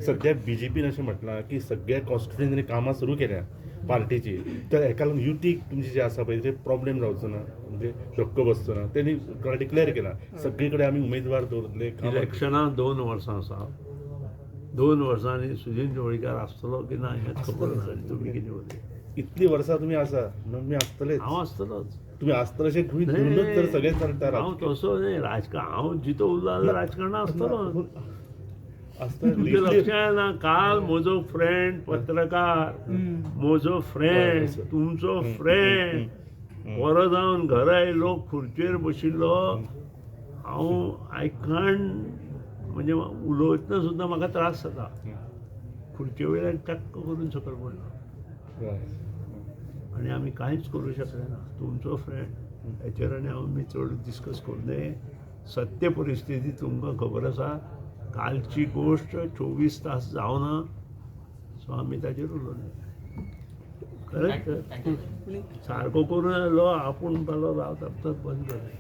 सध्या बीजेपीने अशें म्हटलां की सगळ्या कॉन्स्टिट्युएन्सीनी कामां सुरू केल्या पार्टीची, तर हेका लागून युतीक तुमची जे आसा पळय ते प्रॉब्लेम जावचो ना, म्हणजे धक्को बसचो ना. त्यांनी डिक्लेअर केला सगळे कडेन आमी उमेदवार दवरतले. इलेक्शनां 2 वर्सां आसा. 2 वर्सांनी सुदीन ढवळीकर आसतलो की ना हें खबर ना. तुमी कितें उलयता? इतली वर्सां तुमी आसा, तुमी आसतलेच. हांव आसतलोच. तुम्ही आसतले अशें गृहीत धरूनच जर सगळे चलता हांव तसो न्ही. हांव जितो उरलो जाल्यार राजकारणांत आसतलो. तुमच्या लक्षांत येना काल म्हजो फ्रेंड पत्रकार, म्हजो फ्रेंड, तुमचो फ्रेंड वरो जावन घरा येयलो खुर्चेर बशिल्लो. हांव आय कांट म्हणजे उलोवतना सुद्दां म्हाका त्रास जाता. खुर्चे वयल्यान टक्क करून सकयल पडलो आनी आमी कांयच करूं शकले ना. तुमचो फ्रेंड हेचेर आनी आमी चड डिस्कस करूं. सत्य परिस्थिती तुमकां खबर आसा. कालची गोश्ट 24 तास जावना, सो आमी ताचेर उलोवले. करेक्ट सारको करून आयलो आपूण पालो रावता बंद जालें.